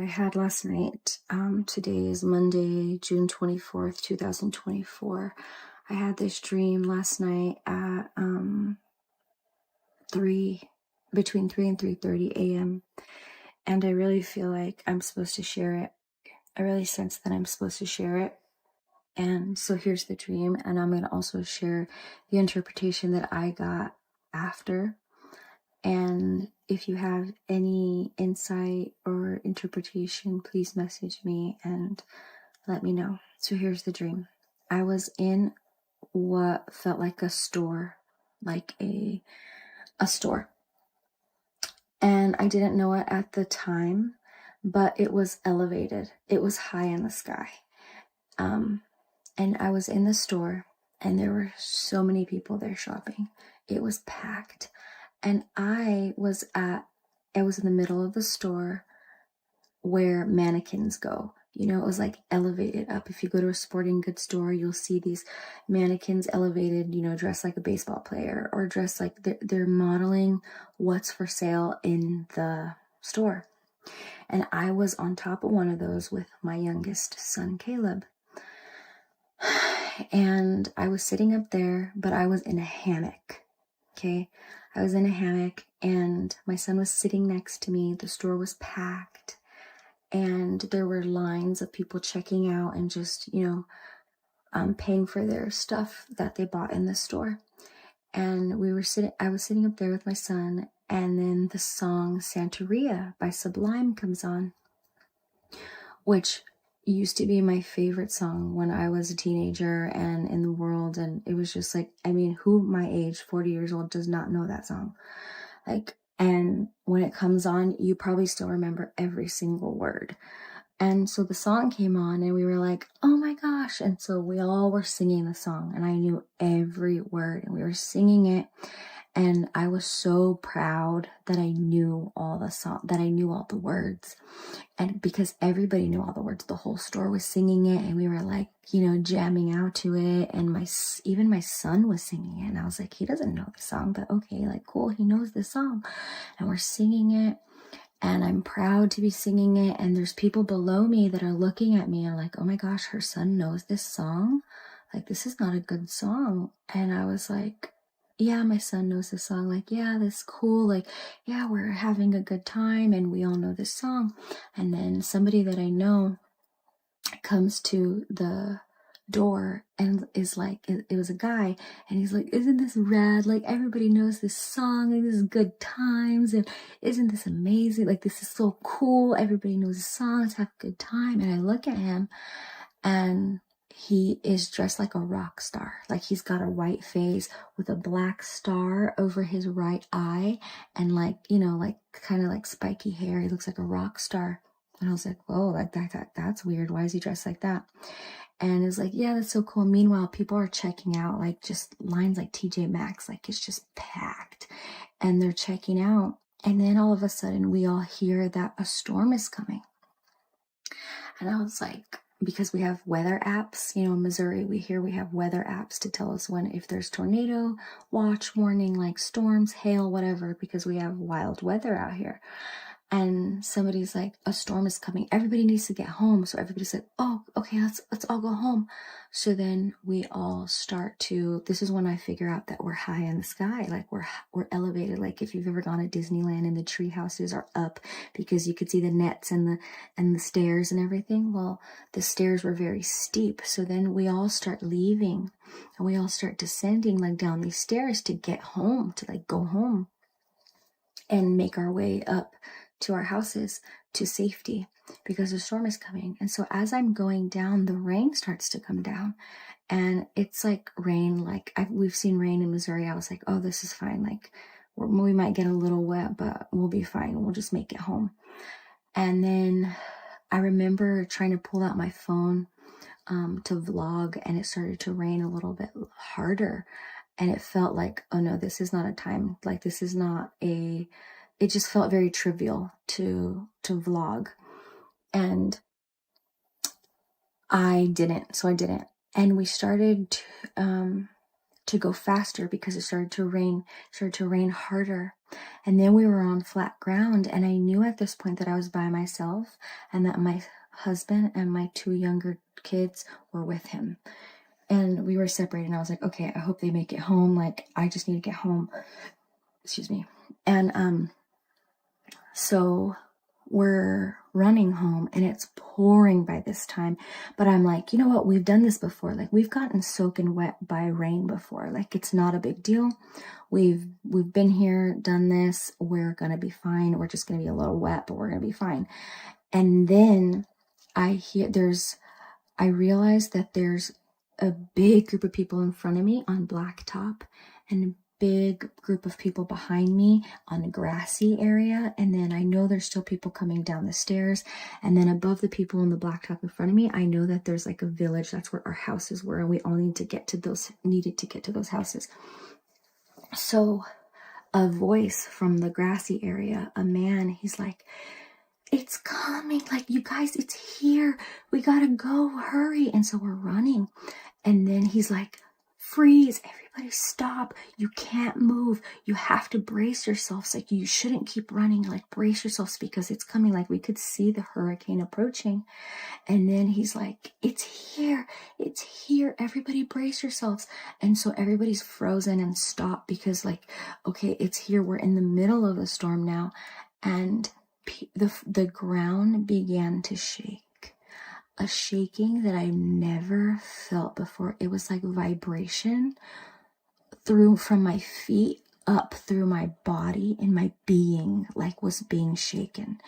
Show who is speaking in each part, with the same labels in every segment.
Speaker 1: had last night. Today is Monday, June 24th, 2024. I had this dream last night at between 3 and 3:30 a.m. And I really feel like I'm supposed to share it. I really sense that I'm supposed to share it. And so here's the dream, and I'm going to also share the interpretation that I got after. And if you have any insight or interpretation, please message me and let me know. So here's the dream. I was in what felt like a store, like a store. And I didn't know it at the time, but it was elevated. It was high in the sky. And I was in the store, and there were so many people there shopping. It was packed. And I was in the middle of the store where mannequins go. You know, it was like elevated up. If you go to a sporting goods store, you'll see these mannequins elevated, you know, dressed like a baseball player, or dressed like they're modeling what's for sale in the store. And I was on top of one of those with my youngest son, Caleb. And I was sitting up there, but I was in a hammock. Okay. I was in a hammock, and my son was sitting next to me. The store was packed, and there were lines of people checking out and just, paying for their stuff that they bought in the store. And I was sitting up there with my son, and then the song Santeria by Sublime comes on, which used to be my favorite song when I was a teenager and in the world. And it was just like, who my age, 40 years old, does not know that song? And when it comes on, you probably still remember every single word. And so the song came on, and we were like, oh my gosh. And so we all were singing the song, and I knew every word, and we were singing it. And I was so proud that I knew all the song, that I knew all the words. And because everybody knew all the words, the whole store was singing it, and we were like, jamming out to it. And even my son was singing it. And I was like, he doesn't know the song, but okay, like, cool, he knows the song. And we're singing it, and I'm proud to be singing it. And there's people below me that are looking at me and like, oh my gosh, her son knows this song. Like, this is not a good song. And I was like, yeah, my son knows this song. Like, yeah, that's cool. Like, yeah, we're having a good time, and we all know this song. And then somebody that I know comes to the door and is like, it was a guy, and he's like, isn't this rad? Like, everybody knows this song, and this is good times, and isn't this amazing? Like, this is so cool. Everybody knows the song. Let's have a good time. And I look at him, and he is dressed like a rock star. Like, he's got a white face with a black star over his right eye, and kind of like spiky hair. He looks like a rock star. And I was like, whoa, like that's weird. Why is he dressed like that? And it's like, yeah, that's so cool. Meanwhile, people are checking out, like, just lines like TJ Maxx, like, it's just packed, and they're checking out. And then all of a sudden we all hear that a storm is coming. And I was like, because we have weather apps, in Missouri, we have weather apps to tell us if there's tornado watch warning, like storms, hail, whatever, because we have wild weather out here. And somebody's like, a storm is coming. Everybody needs to get home. So everybody's like, oh, okay, let's all go home. So then we all this is when I figure out that we're high in the sky. Like, we're elevated. Like, if you've ever gone to Disneyland and the tree houses are up because you could see the nets and the stairs and everything. Well, the stairs were very steep. So then we all start leaving, and we all start descending, like, down these stairs to get home, to like go home and make our way up to our houses to safety, because the storm is coming. And so as I'm going down, the rain starts to come down, and it's like rain, like we've seen rain in Missouri. I was like, oh, this is fine. Like, we might get a little wet, but we'll be fine. We'll just make it home. And then I remember trying to pull out my phone to vlog, and it started to rain a little bit harder. And it felt like, oh no, this is not a time. Like, this is not it just felt very trivial to vlog. And I didn't. And we started, to go faster because it started to rain harder. And then we were on flat ground, and I knew at this point that I was by myself and that my husband and my 2 younger kids were with him. And we were separated, and I was like, okay, I hope they make it home. Like, I just need to get home. Excuse me. And so we're running home, and it's pouring by this time. But I'm like, you know what? We've done this before. Like, we've gotten soaking wet by rain before. Like, it's not a big deal. We've been here, done this. We're gonna be fine. We're just gonna be a little wet, but we're gonna be fine. And then I realized that there's a big group of people in front of me on blacktop, and a big group of people behind me on a grassy area. And then I know there's still people coming down the stairs. And then above the people on the blacktop in front of me, I know that there's like a village. That's where our houses were. And we all needed to get to those houses. So a voice from the grassy area, a man, he's like, it's coming, like, you guys, it's here. We gotta go, hurry. And so we're running. And then he's like, freeze, everybody stop. You can't move. You have to brace yourselves. Like, you shouldn't keep running. Like, brace yourselves because it's coming. Like, we could see the hurricane approaching. And then he's like, it's here. It's here. Everybody brace yourselves. And so everybody's frozen and stopped because, like, okay, it's here. We're in the middle of a storm now. And the ground began to shake, a shaking that I've never felt before. It was like vibration from my feet up through my body, and my being like was being shaken.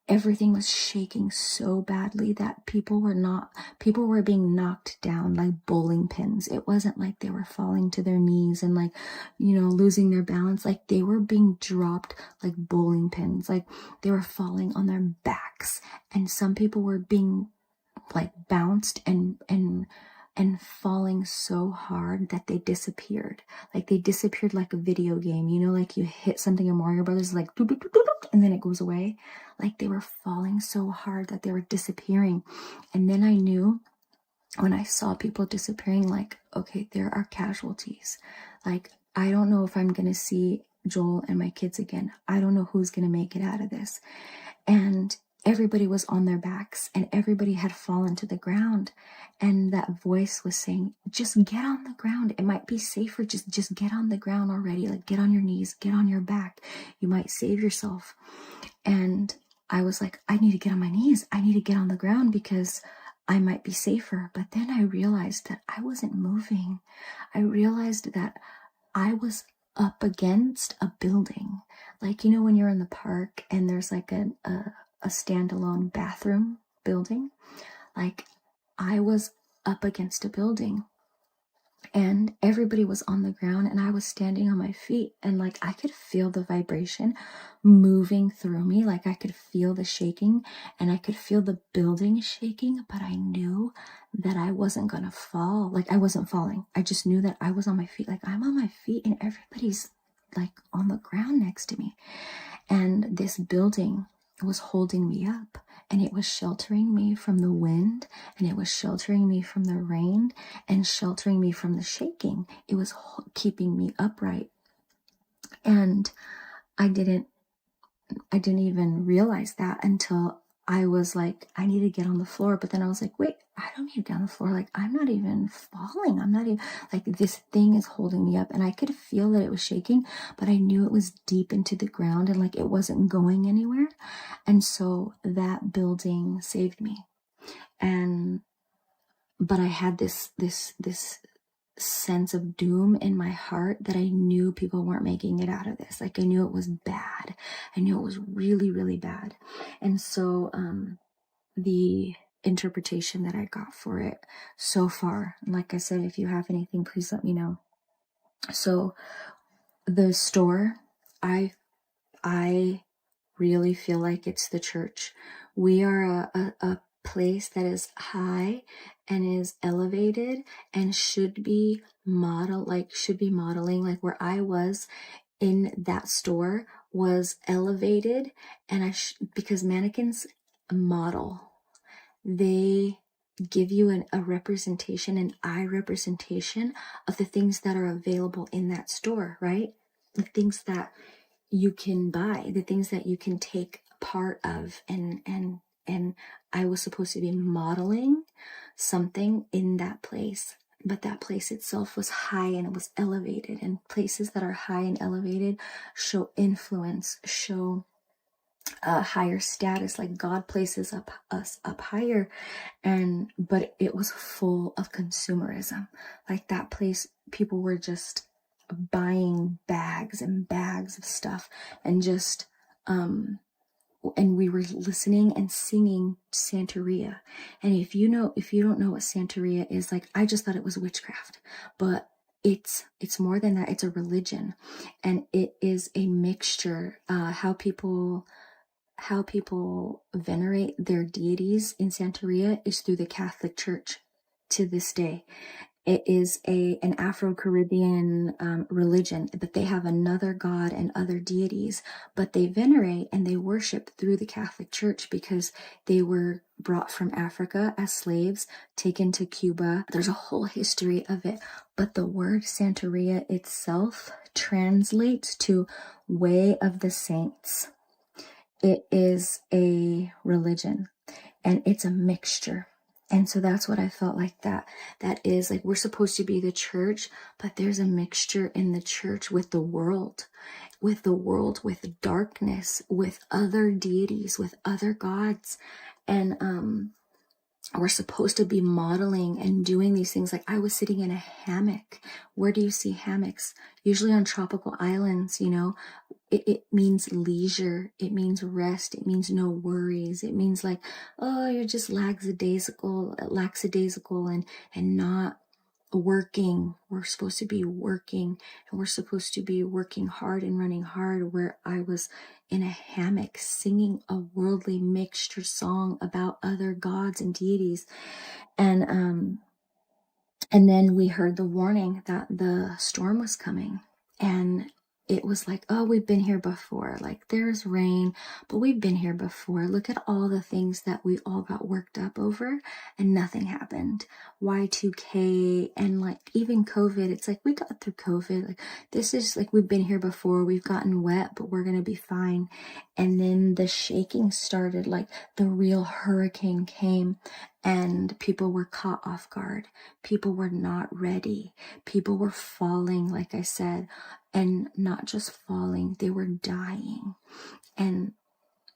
Speaker 1: Everything was shaking so badly that people were being knocked down like bowling pins. It wasn't like they were falling to their knees and like, losing their balance. Like, they were being dropped like bowling pins. Like, they were falling on their backs, and some people were being like bounced and falling so hard that they disappeared. Like, they disappeared like a video game, like you hit something in Mario Brothers, like doo, doo, doo, doo, doo, and then it goes away. Like, they were falling so hard that they were disappearing. And then I knew when I saw people disappearing, like, okay, there are casualties. Like, I don't know if I'm gonna see Joel and my kids again. I don't know who's gonna make it out of this. And everybody was on their backs, and everybody had fallen to the ground. And that voice was saying, just get on the ground. It might be safer. Just get on the ground already. Like, get on your knees, get on your back. You might save yourself. And I was like, I need to get on my knees. I need to get on the ground because I might be safer. But then I realized that I wasn't moving. I realized that I was up against a building. Like, when you're in the park and there's like a standalone bathroom building, like, I was up against a building, and everybody was on the ground, and I was standing on my feet, and like, I could feel the vibration moving through me. Like, I could feel the shaking, and I could feel the building shaking, but I knew that I wasn't gonna fall. Like, I wasn't falling. I just knew that I was on my feet. Like, I'm on my feet, and everybody's like on the ground next to me. And this building was holding me up, and it was sheltering me from the wind, and it was sheltering me from the rain, and sheltering me from the shaking. It was keeping me upright. And I didn't even realize that until I was like, I need to get on the floor. But then I was like, wait, I don't need to get on the floor. Like, I'm not even falling. I'm not even, like, this thing is holding me up. And I could feel that it was shaking, but I knew it was deep into the ground, and like, it wasn't going anywhere. And so that building saved me. But I had this sense of doom in my heart that I knew people weren't making it out of this. Like, I knew it was bad. I knew it was really, really bad. And so the interpretation that I got for it so far, and like I said, if you have anything, please let me know. So the store, I really feel like it's the church. We are a place that is high and is elevated and should be modeling, like where I was in that store was elevated. And because mannequins model, they give you a representation, an eye representation of the things that are available in that store, right? The things that you can buy, the things that you can take part of. And I was supposed to be modeling something in that place, but that place itself was high and it was elevated, and places that are high and elevated show influence, show higher status, like God places us up higher. But it was full of consumerism. Like that place, people were just buying bags and bags of stuff, and just and we were listening and singing Santeria. And if you don't know what Santeria is, like, I just thought it was witchcraft, but it's more than that. It's a religion, and it is a mixture. How people venerate their deities in Santeria is through the Catholic Church to this day. It is an Afro-Caribbean religion, but they have another god and other deities, but they venerate and they worship through the Catholic Church because they were brought from Africa as slaves, taken to Cuba. There's a whole history of it, but the word Santeria itself translates to Way of the Saints. It is a religion, and it's a mixture. And so that's what I felt like, that is like, we're supposed to be the church, but there's a mixture in the church with the world, with darkness, with other deities, with other gods. And we're supposed to be modeling and doing these things. Like, I was sitting in a hammock. Where do you see hammocks? Usually on tropical islands, it means leisure. It means rest. It means no worries. It means like, oh, you're just lackadaisical and not working. We're supposed to be working, and we're supposed to be working hard and running hard. Where I was in a hammock singing a worldly mixture song about other gods and deities. And then we heard the warning that the storm was coming, and it was like, oh, we've been here before. Like, there's rain, but we've been here before. Look at all the things that we all got worked up over, and nothing happened. Y2K and like even COVID. It's like, we got through COVID. Like, this is like, we've been here before. We've gotten wet, but we're going to be fine. And then the shaking started, like the real hurricane came, and people were caught off guard. People were not ready. People were falling, like I said, and not just falling, they were dying. And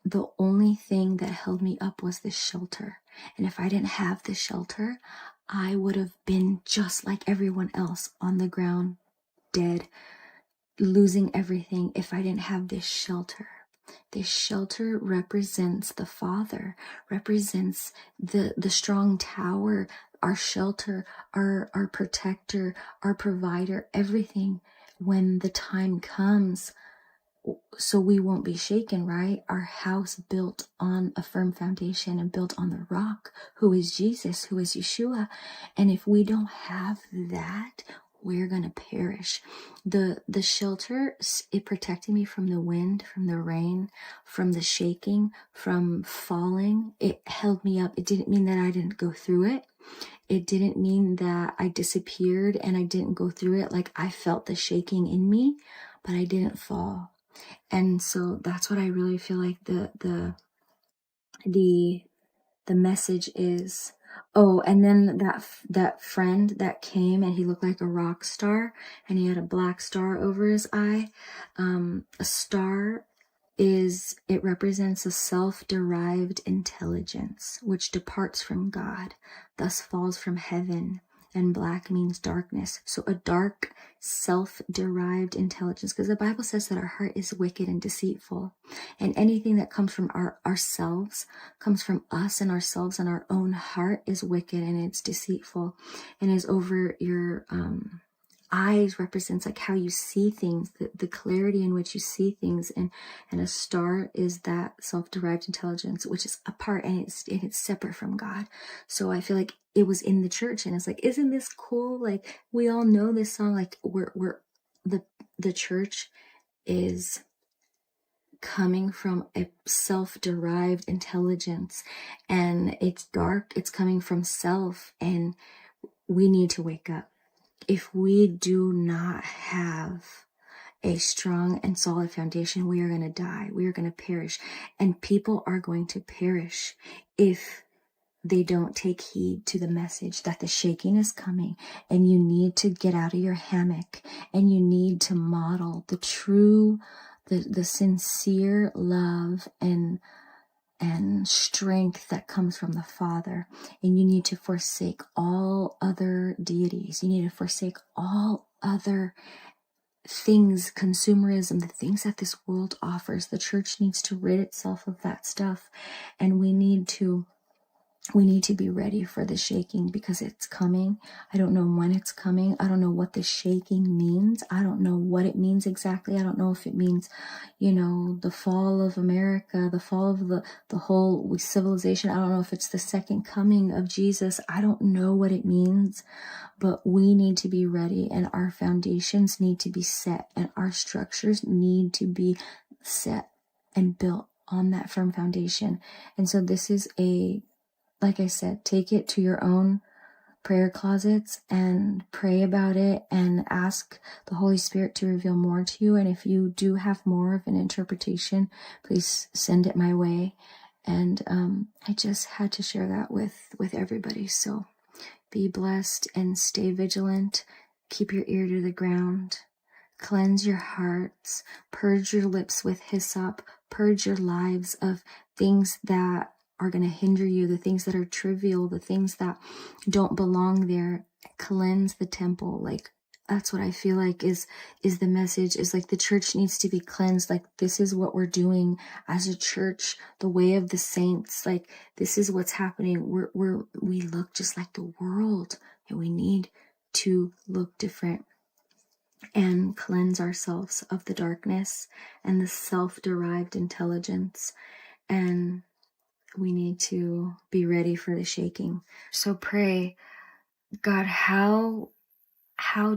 Speaker 1: the only thing that held me up was the shelter. And if I didn't have the shelter, I would have been just like everyone else on the ground, dead, losing everything if I didn't have this shelter. This shelter represents the Father, represents the strong tower, our shelter, our protector, our provider, everything when the time comes, so we won't be shaken, right? Our house built on a firm foundation and built on the rock, who is Jesus, who is Yeshua. And if we don't have that, we're going to perish. The shelter, it protected me from the wind, from the rain, from the shaking, from falling. It held me up. It didn't mean that I didn't go through it. It didn't mean that I disappeared and I didn't go through it. Like, I felt the shaking in me, but I didn't fall. And so that's what I really feel like the message is. Oh, and then that friend that came, and he looked like a rock star, and he had a black star over his eye. A star it represents a self-derived intelligence which departs from God, thus falls from heaven, and black means darkness. So a dark self-derived intelligence, because the Bible says that our heart is wicked and deceitful, and anything that comes from ourselves, comes from us and ourselves, and our own heart is wicked and it's deceitful, and is over your eyes represents like how you see things, the clarity in which you see things, and a star is that self-derived intelligence, which is apart, and it's separate from God. So I feel like it was in the church, and it's like, isn't this cool? Like, we all know this song. Like, we're the church is coming from a self-derived intelligence, and it's dark. It's coming from self, and we need to wake up. If we do not have a strong and solid foundation, we are going to die. We are going to perish. And people are going to perish if they don't take heed to the message that the shaking is coming, and you need to get out of your hammock, and you need to model the true, the sincere love and strength that comes from the Father. And you need to forsake all other deities. You need to forsake all other things, consumerism, the things that this world offers. The church needs to rid itself of that stuff, and we need to be ready for the shaking, because it's coming. I don't know when it's coming. I don't know what the shaking means. I don't know what it means exactly. I don't know if it means, the fall of America, the fall of the whole civilization. I don't know if it's the second coming of Jesus. I don't know what it means, but we need to be ready, and our foundations need to be set, and our structures need to be set and built on that firm foundation. And so this is like I said, take it to your own prayer closets and pray about it and ask the Holy Spirit to reveal more to you. And if you do have more of an interpretation, please send it my way. And I just had to share that with everybody. So be blessed and stay vigilant. Keep your ear to the ground. Cleanse your hearts. Purge your lips with hyssop. Purge your lives of things that are going to hinder you, the things that are trivial, the things that don't belong there. Cleanse the temple. Like, that's what I feel like is the message, is like the church needs to be cleansed. Like, this is what we're doing as a church, the way of the saints. Like, this is what's happening. We look just like the world, and we need to look different and cleanse ourselves of the darkness and the self-derived intelligence. And we need to be ready for the shaking. So pray, God, how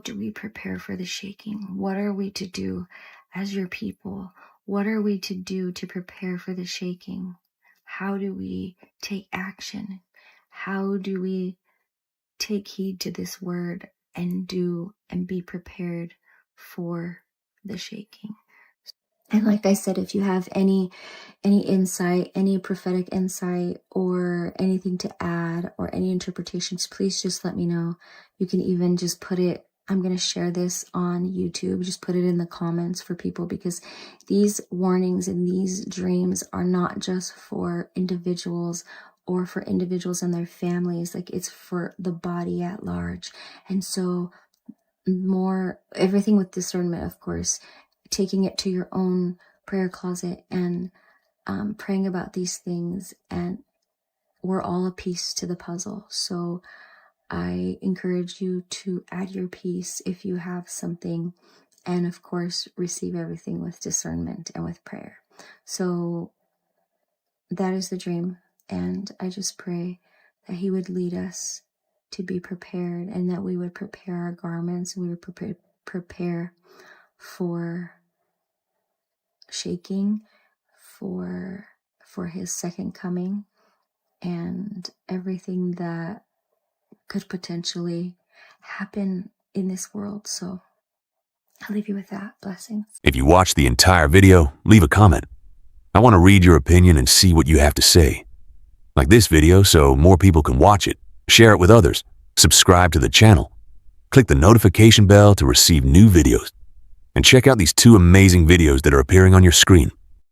Speaker 1: do we prepare for the shaking? What are we to do as your people? What are we to do to prepare for the shaking? How do we take action? How do we take heed to this word and do and be prepared for the shaking? And like I said, if you have any insight, any prophetic insight, or anything to add, or any interpretations, please just let me know. You can even just put it, I'm going to share this on YouTube, just put it in the comments for people, because these warnings and these dreams are not just for individuals or for individuals and their families. Like, it's for the body at large. And so everything with discernment, of course, taking it to your own prayer closet and praying about these things, and we're all a piece to the puzzle. So I encourage you to add your piece if you have something, and of course receive everything with discernment and with prayer. So that is the dream, and I just pray that he would lead us to be prepared, and that we would prepare our garments, and we would prepare for shaking, for his second coming, and everything that could potentially happen in this world. So I'll leave you with that. Blessings.
Speaker 2: If you watch the entire video, leave a comment. I want to read your opinion and see what you have to say. Like this video so more people can watch it. Share it with others. Subscribe to the channel. Click the notification bell to receive new videos. And check out these 2 amazing videos that are appearing on your screen.